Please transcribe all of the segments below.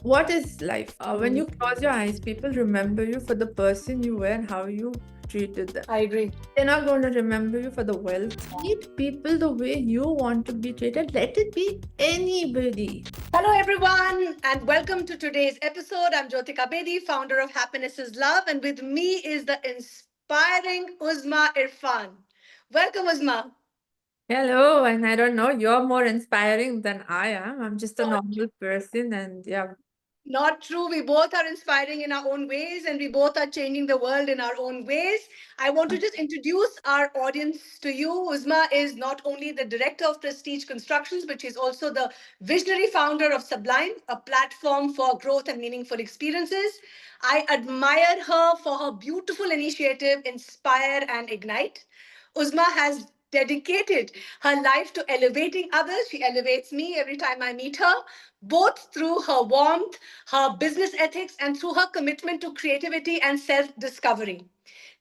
What is life? When you close your eyes, people remember you for the person you were and how you treated them. I agree. They're not going to remember you for the wealth. Treat people the way you want to be treated. Let it be anybody. Hello, everyone, and welcome to today's episode. I'm Jyotika Bedi, founder of Happiness is Love, and with me is the inspiring Uzma Irfan. Welcome, Uzma. Hello, and I don't know, you're more inspiring than I am. I'm just a Not, normal person, and yeah, not true. We both are inspiring in our own ways, and we both are changing the world in our own ways. I want to just introduce our audience to you. Uzma is not only the director of Prestige Constructions, but she's also the visionary founder of Sublime, a platform for growth and meaningful experiences. I admire her for her beautiful initiative, Inspire and Ignite. Uzma has dedicated her life to elevating others. She elevates me every time I meet her, both through her warmth, her business ethics, and through her commitment to creativity and self discovery.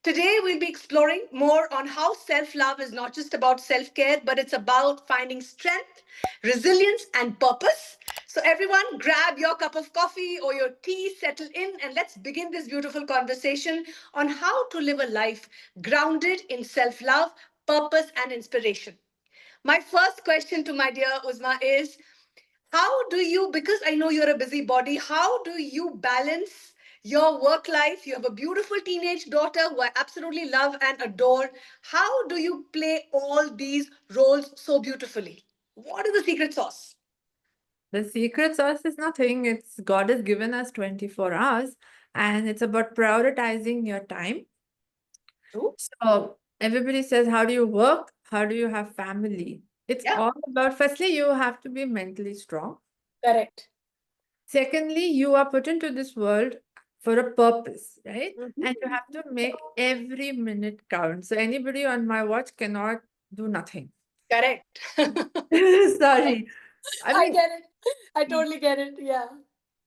Today, we'll be exploring more on how self love is not just about self care, but it's about finding strength, resilience, and purpose. So, everyone, grab your cup of coffee or your tea, settle in, and let's begin this beautiful conversation on how to live a life grounded in self love, purpose, and inspiration. My first question to my dear Uzma is, how do you, because I know you're a busybody, how do you balance your work life? You have a beautiful teenage daughter who I absolutely love and adore. How do you play all these roles so beautifully? What is the secret sauce? the secret sauce is nothing. It's God has given us 24 hours, and it's about prioritizing your time. True. So everybody says, how do you work? How do you have family? It's Yeah, all about, firstly, you have to be mentally strong. correct. Secondly, you are put into this world for a purpose, right? Mhm. And you have to make every minute count. So anybody on my watch cannot do nothing. Correct. Sorry. I I mean, get it. I totally get it. Yeah.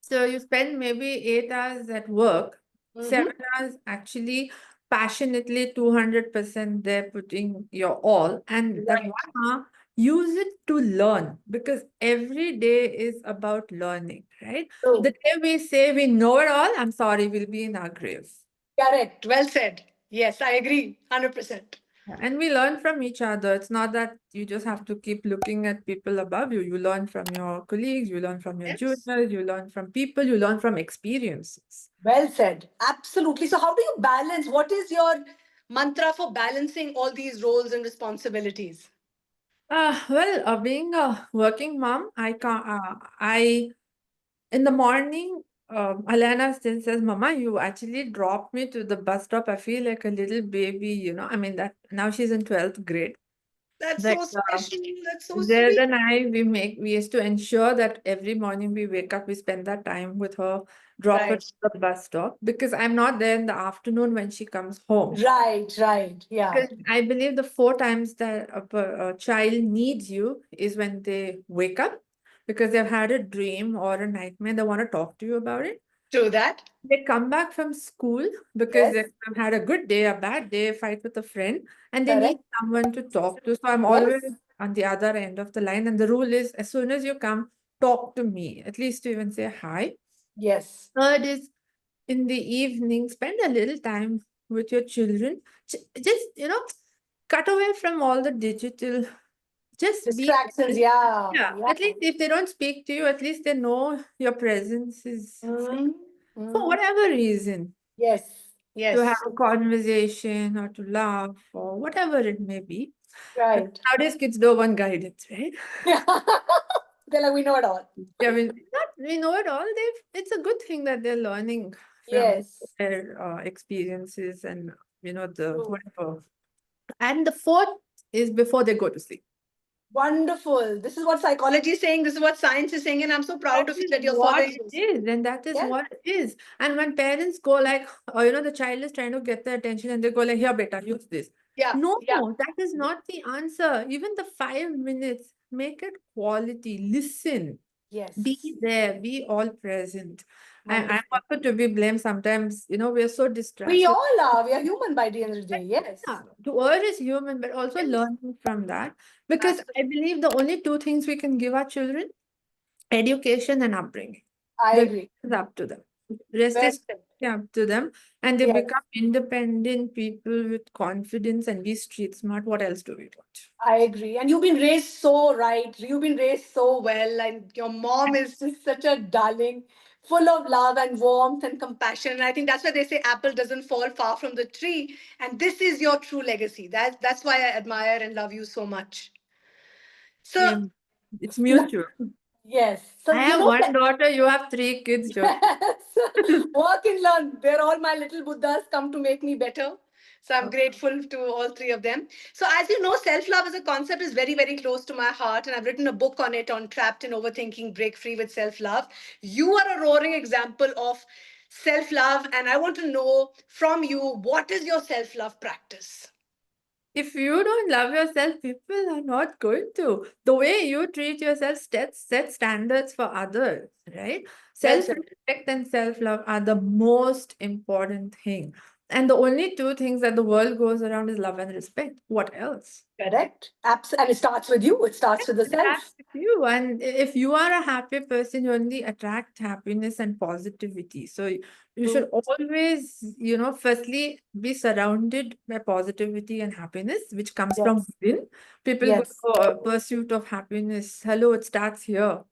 so you spend maybe 8 hours at work, Mm-hmm. 7 hours actually passionately 200% there putting your all, and that Right. 1 hour use it to learn because every day is about learning, right? The True. day we say we know it all, I'm sorry, we'll be in our graves. Correct. Well said. Yes, I agree. 100%. Yeah, and we learn from each other. It's not that you just have to keep looking at people above you. You learn from your colleagues, you learn from your Yes. juniors, you learn from people, you learn from experiences. Well said. Absolutely. So, how do you balance? What is your mantra for balancing all these roles and responsibilities? Being a working mom, I can't. I in the morning, Alana still says, "Mama, you actually dropped me to the bus stop. I feel like a little baby, you know. I mean that now she's in 12th grade. That's But so special. That's so There's sweet. and we used to ensure that every morning we wake up, we spend that time with her, drop her Right. to the bus stop because I'm not there in the afternoon when she comes home. Right. Right. Yeah. Because I believe the 4 times that a child needs you is when they wake up because they've had a dream or a nightmare. They want to talk to you about it. True that. They come back from school because Yes. they've had a good day, a bad day, fight with a friend, and they need Correct. someone to talk to. So I'm always Yes. on the other end of the line. And the rule is as soon as you come, talk to me, at least to even say hi. Yes. Third is in the evening, spend a little time with your children. Just, cut away from all the digital. Just be Distractions. there. Yeah. Yeah, Yeah. at least if they don't speak to you, at least they know your presence is Mm, for mm. whatever reason, Yes. to have Yes. a conversation or to laugh or whatever it may be. Because Right. nowadays kids don't want guidance, right? Yeah. They're like, we know it all. I mean, not we know it all. It's a good thing that they're learning from Yes. their experiences and the True. whatever. And the fourth is before they go to sleep. Wonderful. This is what psychology is saying. This is what science is saying. And I'm so That proud of you is that you're what following it this. is, and that is Yeah. what it is. And when parents go like, the child is trying to get the attention, and they go like, "Here, beta, use this." Yeah. No, Yeah. that is not the answer. Even the 5 minutes, make it quality. Listen, be Yes. there, be all present. I'm Wonderful. also to be blamed sometimes. We are so We distracted. all are. We are human by the end of the But day. Yes. yeah, to err is human, but also Yes. learning from that. Because I Absolutely. believe the only two things we can give our children education and upbringing. I The rest agree. is up to them. Rest Well is said. up to them, and they Yes. become independent people with confidence and be street smart. What else do we want? I agree. And you've been raised so right. You've been raised so well. And your mom is just such a darling, full of love and warmth and compassion. And I think that's why they say apple doesn't fall far from the tree. And this is your true legacy. That's why I admire and love you so much. So, Yeah, it's mutual. yes. I So, have one daughter. You have three kids, Jyoti. yes. Work and learn. They're all my little Buddhas come to make me better. So I'm grateful to all three of them. So as you know, self-love as a concept is very, very close to my heart. And I've written a book on it on Trapped in Overthinking, Break Free with Self-Love. You are a roaring example of self-love. And I want to know from you, what is your self-love practice? If you don't love yourself, people are not going to. The way you treat yourself set standards for others, right? Well Self said. respect and self love are the most important thing. And the only two things that the world goes around is love and respect. What else? Correct. And it starts with you. It starts with the That's self. you. And if you are a happy person, you only attract happiness and positivity. So you should True. always, firstly be surrounded by positivity and happiness, which comes from Yes. within. People go Yes. for a pursuit of happiness. Hello, it starts here.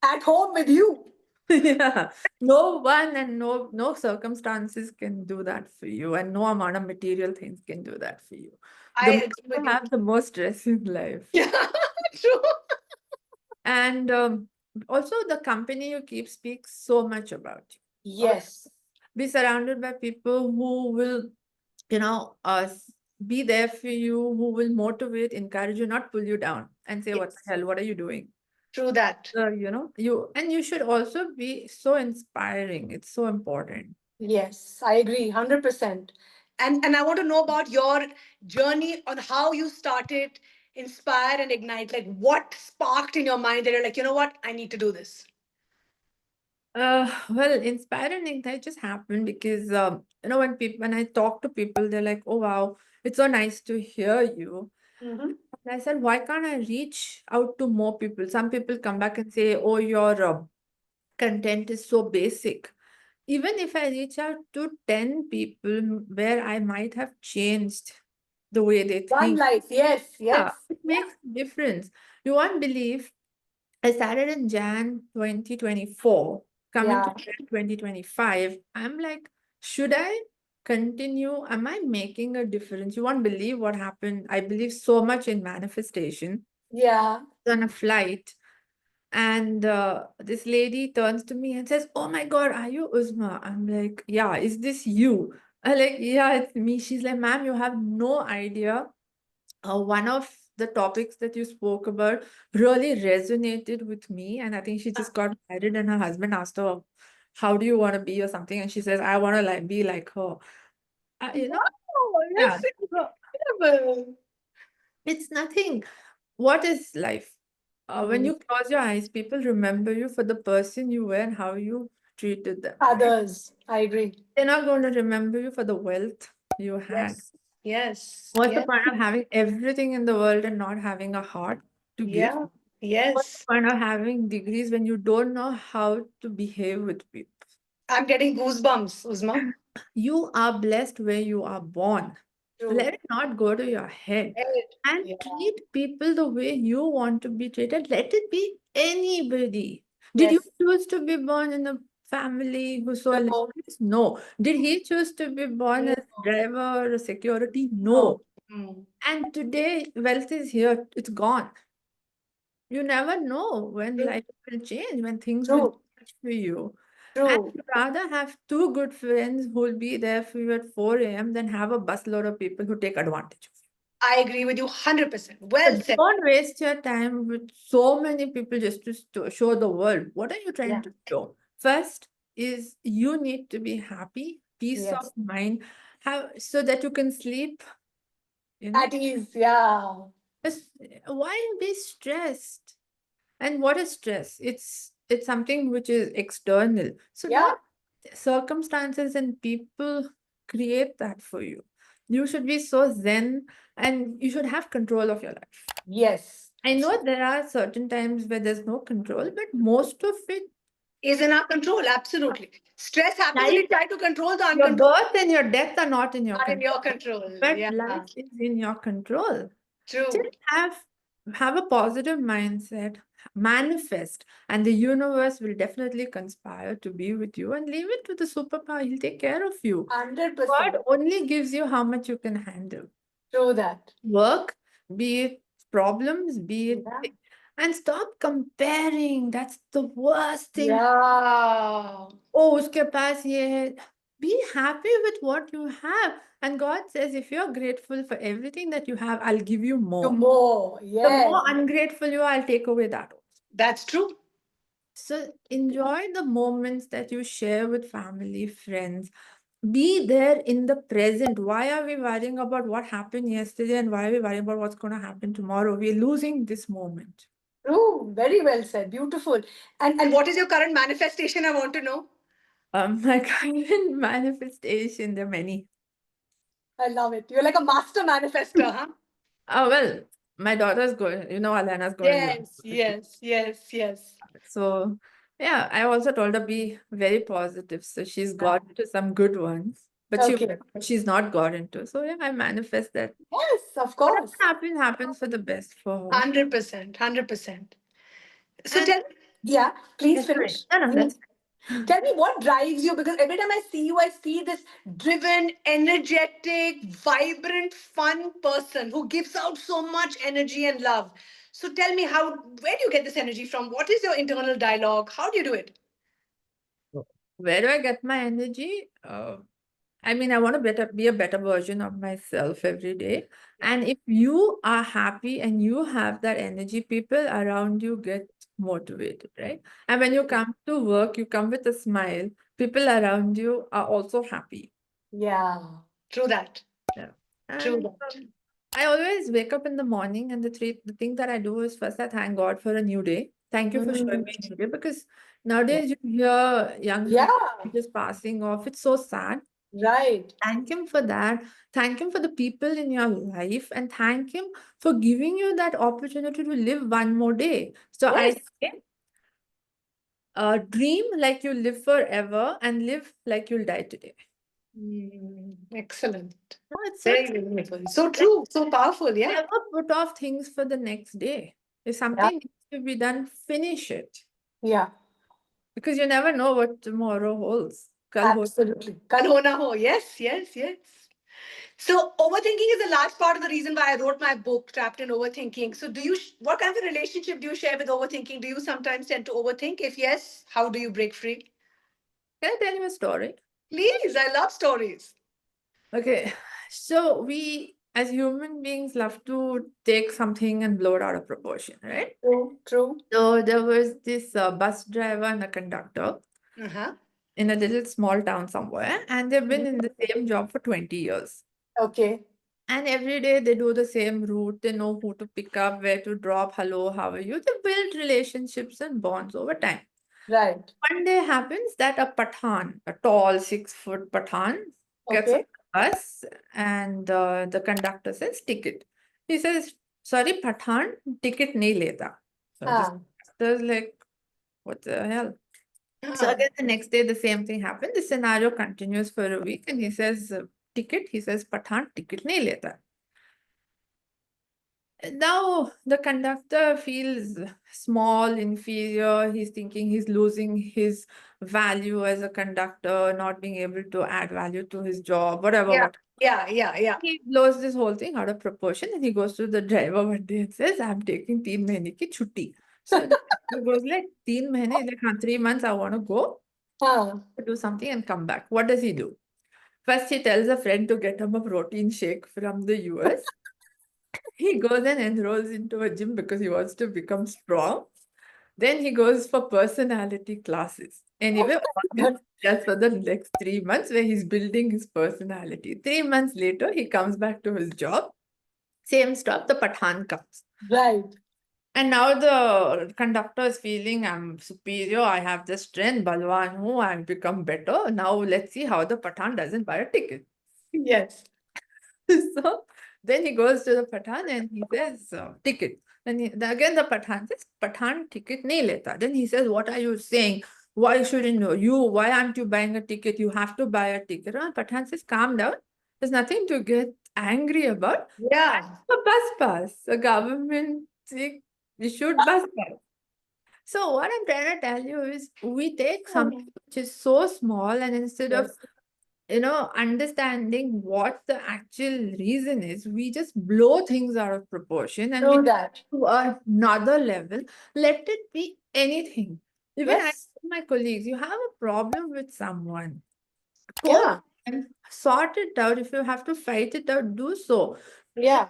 At home with you. Yeah. No one and no circumstances can do that for you, and no amount of material things can do that for you. The I more agree with you you. have, the more stress in life. Yeah, true. And also, the company you keep speaks so much about you. Always Yes. be surrounded by people who will, you know, uh, s- be there for you, who will motivate, encourage you, not pull you down and say, "What the Yes. hell? What are you doing?" True that. You should also be so inspiring. It's so important. Yes, I agree 100%. And I want to know about your journey on how you started Inspire and Ignite. Like what sparked in your mind that you're like, you know what, I need to do this. Well, inspiring that just happened because when I talk to people, they're like, "Oh wow, it's so nice to hear you." Mm-hmm. And I said, why can't I reach out to more people? Some people come back and say, oh, your content is so basic. Even if I reach out to 10 people where I might have changed the way they One think, life. Yes, yeah, yes. it makes a difference. You won't believe I started in Jan 2024, coming to Yeah. Jan 2025. I'm like, should I continue? Am I making a difference? You won't believe what happened. I believe so much in manifestation. Yeah. On a flight, and this lady turns to me and says, "Oh my God, are you Uzma?" I'm like, "Yeah, is this you?" I'm like, "Yeah, it's me." She's like, "Ma'am, you have no idea. One of the topics that you spoke about really resonated with me." And I think she just got married, and her husband asked her, "How do you want to be?" or something. And she says, "I want to like be like her." You know, Wow, yeah. that's So incredible. it's nothing. What is life? When Mm. you close your eyes, people remember you for the person you were and how you treated them, right? Others. I agree. They're not going to remember you for the wealth you had. Yes. Yes. What's the Yes. point of having everything in the world and not having a heart to give? Yeah. What's Yes. the point of having degrees when you don't know how to behave with people? I'm getting goosebumps, Uzma. You are blessed where you are born. Let True. it not go to your head. Right. And Yeah. treat people the way you want to be treated. Let it be anybody. Did you Yes. choose to be born in a family who's so No. illustrious? No. Did he choose to be born No. as a driver or security? No. No. Mm. And today, wealth is here. It's gone. You never know when True. life will change, when things will True. change for you. And True. you'd rather have two good friends who will be there for you at 4 a.m. than have a busload of people who take advantage of you. I agree with you 100%. Well So said. don't waste your time with so many people just to show the world. What are you trying Yeah. to show? First is you need to be happy, peace of Yes. mind, have so that you can sleep, you know. At ease. Yeah. Just, why be stressed? And what is stress? It's something which is external. So Yeah. don't circumstances and people create that for you. You should be so zen and you should have control of your life. Yes. I know there are certain times where there's no control, but most of it, Is in our control, absolutely. Stress happens and Life, we try to control the your uncontrollable. birth and your death are not in your Not in control, your control. but Yeah, life is in your control. true. Just have a positive mindset, manifest, and the universe will definitely conspire to be with you, and leave it to the superpower. He'll take care of you. God 100%. only gives you how much you can handle. True that. Work, be it problems, be it Yeah. and stop comparing. That's the worst thing. Yeah. Oh, uske paas ye hai. Be happy with what you have. And God says, if you're grateful for everything that you have, I'll give you You more. more. The Yes. more ungrateful you are, I'll take away that. That's true. So enjoy the moments that you share with family, friends. Be there in the present. Why are we worrying about what happened yesterday and why are we worrying about what's going to happen tomorrow? We're losing this moment. True. Very well said. Beautiful. And what is your current manifestation? I want to know. My current manifestation, there are many. I love it. You're like a master manifester, huh? Oh, well, my daughter's going, Alana's going to Yes, university. yes, yes, yes. So, yeah, I also told her be very positive. So she's Yeah. got into some good ones, but Okay. she's not got into. So, yeah, I manifest that Yes, of whatever course. happens for the best for her. 100%. 100%. So And yeah, please yes, fine. finish. No, no, Please. that's fine. Tell me what drives you, because every time I see you, I see this driven, energetic, vibrant, fun person who gives out so much energy and love. So tell me, where do you get this energy from? What is your internal dialogue? How do you do it? Where do I get my energy? I mean, I want to be a better version of myself every day. Yeah. And if you are happy and you have that energy, people around you get motivated, right? And when you come to work, you come with a smile. People around you are also happy. Yeah. True that. Yeah. True And that. I always wake up in the morning, and the thing that I do is first I thank God for a new day. Thank you for showing Mm. me a new day, because Yeah. nowadays you hear young Yeah. people just passing off. It's so sad. Right. Thank him for that. Thank him for the people in your life, and thank him for giving you that opportunity to live one more day. So I Yes. say, dream like you live forever and live like you'll die today. Excellent. No, it's so Very true. beautiful. So Like, true. So powerful. Yeah. never put off things for the next day. If Yeah. something needs to be done, finish it. Yeah. Because you never know what tomorrow holds. Kal ho. Absolutely. Kal ho na ho. Yes, yes, yes. So overthinking is a large part of the reason why I wrote my book, Trapped in Overthinking. So what kind of a relationship do you share with overthinking? Do you sometimes tend to overthink? If yes, how do you break free? Can I tell you a story? Please, I love stories. Okay, so we as human beings love to take something and blow it out of proportion, right? True, true. So there was this bus driver and a conductor Uh-huh. in a little small town somewhere, and they've been in the same job for 20 years. Okay. And every day they do the same route, they know who to pick up, where to drop, hello, how are you? They build relationships and bonds over time. Right. One day happens that a Pathan, a tall 6 foot Pathan, gets on Okay. the bus, and the conductor says, ticket. He says, sorry, Pathan, ticket nahi leta. So this Ah. conductor is like, what the hell? So Ah. again, the next day, the same thing happened. The scenario continues for a week, and he says, ticket. He says, Pathan, ticket nahi leta. Now the conductor feels small, inferior. He's thinking he's losing his value as a conductor, not being able to add value to his job, whatever, Yeah. what. Yeah. Yeah. Yeah. He blows this whole thing out of proportion, and he goes to the driver one day and says, I'm taking 3 months ki chutti. So the driver goes like, 3 months, like, "Haan, 3 months, I want to go Ah. do something and come back." What does he do? First, he tells a friend to get him a protein shake from the US. He goes and enrolls into a gym because he wants to become strong. Then he goes for personality classes. Anyway, all this Good. just for the next 3 months where he's building his personality. 3 months later, he comes back to his job. Same stop, the Pathan comes. Right. And now the conductor is feeling I'm superior, I have the strength, Balwan hu, I've become better. Now let's see how the Pathan doesn't buy a ticket. Yes. So then he goes to the Pathan and he says, ticket. Again the Pathan says, Pathan ticket nahi leta. Then he says, what are you saying? Why shouldn't you? Why aren't you buying a ticket? You have to buy a ticket. Oh, Pathan says, calm down. There's nothing to get angry about. Yeah. A bus pass. The government issued bus pass. So what I'm trying to tell you is we take something which is so small, and instead of Yes. understanding what the actual reason is, we just blow things out of proportion and we True take that. it to another level. Let it be anything. Even I Yes. tell my colleagues, you have a problem with someone, go Yeah. and sort it out. If you have to fight it out, do so. Yeah.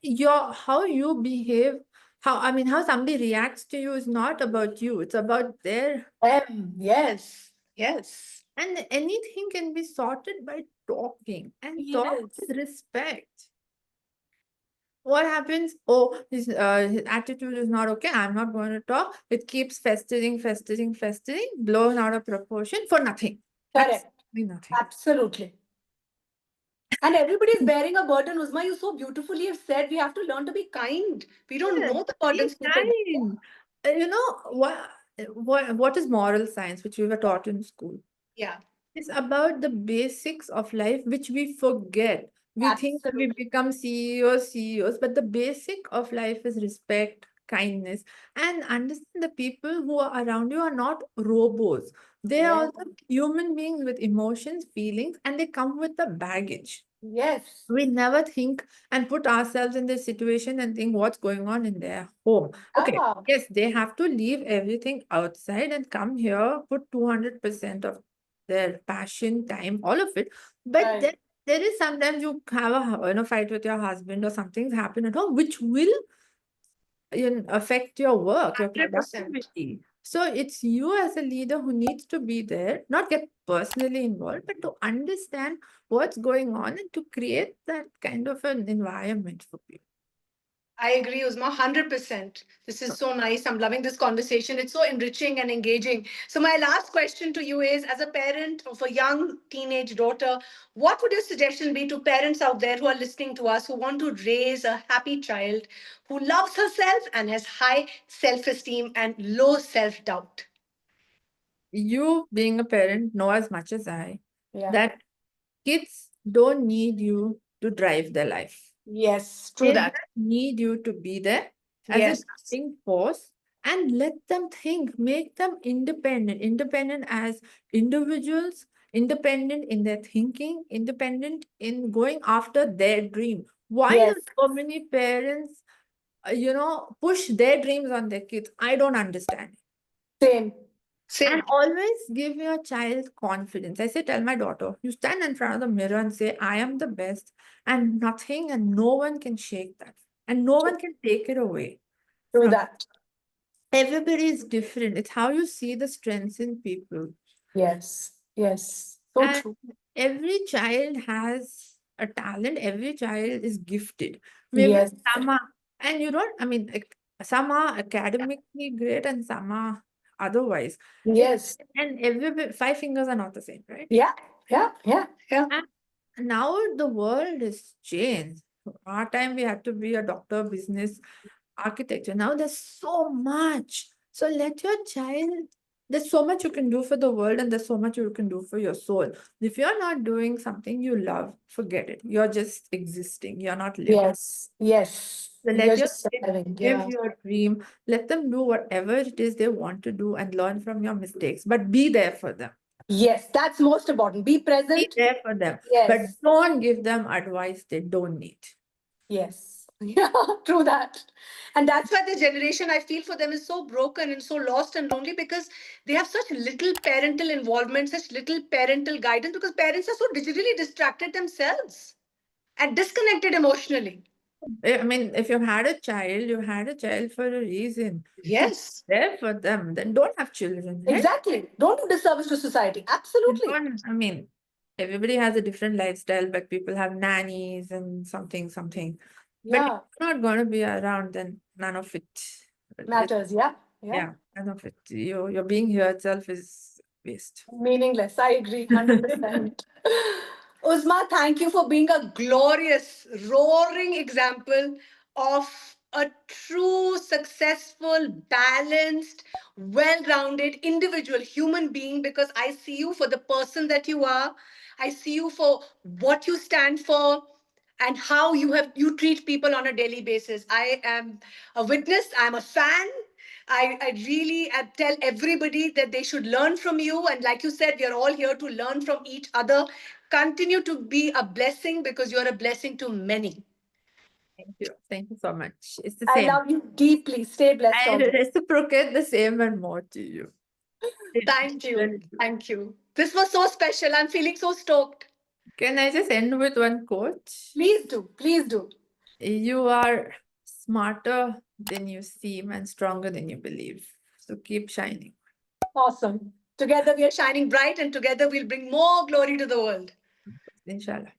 Your how you behave, how somebody reacts to you is not about you, it's about their. Yes. Yes. And anything can be sorted by talking, and talk Yes. with respect. What happens? Oh, his attitude is not okay. I'm not going to talk. It keeps festering, festering, festering, blown out of proportion for nothing. Correct. Absolutely nothing. Absolutely. And everybody is bearing a burden. Uzma, you so beautifully have said we have to learn to be kind. We don't Yes, know the be burdens people bear. kind. What is moral science, which we were taught in school? Yeah. It's about the basics of life, which we forget. We think we Absolutely. become CEOs, but the basic of life is respect, kindness, and understand the people who are around you are not robots. They are Yeah. also human beings with emotions, feelings, and they come with the baggage. Yes. We never think and put ourselves in this situation and think what's going on in their home. Okay, Ah, yes, they have to leave everything outside and come here, put 200% of their passion, time, all of it. But right. there is sometimes you have a fight with your husband or something's happened at home, which will affect your work, your 100%. productivity. So it's you as a leader who needs to be there, not get personally involved, but to understand what's going on and to create that kind of an environment for people. I agree, Uzma, 100%. This is so nice. I'm loving this conversation. It's so enriching and engaging. So, my last question to you is as a parent of a young teenage daughter, what would your suggestion be to parents out there who are listening to us who want to raise a happy child who loves herself and has high self esteem and low self doubt? You, being a parent, know as much as I Yeah. that kids don't need you to drive their life. Yes, true They that. just need you to be there as a Yes. driving force and let them think, make them independent as individuals, independent in their thinking, independent in going after their dream. Why do Yes. so many parents, push their dreams on their kids? I don't understand. Same. And Same. always give your child confidence. I say, tell my daughter, you stand in front of the mirror and say, I am the best, and nothing and no one can shake that. And no one can take it away True from that. everybody is different. It's how you see the strengths in people. Yes. Yes. So And true. every child has a talent, every child is gifted. Maybe Yes. some are, and you don't, some are academically great and some are otherwise. It, Yes. and every five fingers are not the same, right? Yeah. Yeah. Yeah. Yeah. And now the world is changed. Our time we had to be a doctor, business, architecture. Now there's so much. So let your child, there's so much you can do for the world and there's so much you can do for your soul. If you're not doing something you love, forget it. You're just existing. You're not living. Yes. Yes. So You're let your just kids surviving. live Yeah. your dream. Let them do whatever it is they want to do and learn from your mistakes. But be there for them. Yes. That's most important. Be Be present. there for them. But Yes. don't give them advice they don't need. Yes. Yeah. True that. And that's why the generation I feel for them is so broken and so lost and lonely because they have such little parental involvement, such little parental guidance because parents are so digitally distracted themselves and disconnected emotionally. If you had a child for a reason. So be Yes. there for them. Then don't have children, right? Exactly. Don't do disservice to society. You Absolutely. don't, everybody has a different lifestyle, but people have nannies and something, something. But if Yeah. you're not going to be around, then none of it. Matters. Yeah. Yeah. Yeah, none of it. Your being here itself is waste. Meaningless. I agree 100%. Uzma, thank you for being a glorious, roaring example of a true, successful, balanced, well rounded individual human being, because I see you for the person that you are. I see you for what you stand for and how you treat people on a daily basis. I am a witness, I'm a fan. I really tell everybody that they should learn from you. And like you said, we are all here to learn from each other. Continue to be a blessing because you're a blessing to many. Thank you. Thank you so much. It's the I same. love you deeply. Stay blessed I always. reciprocate the same and more to you. Thank you. Really do. Thank you. This was so special. I'm feeling so stoked. Can I just end with one quote? Please do. Please do. You are smarter than you seem and stronger than you believe. So keep shining. Awesome. Together we are shining bright and together we'll bring more glory to the world. Inshallah.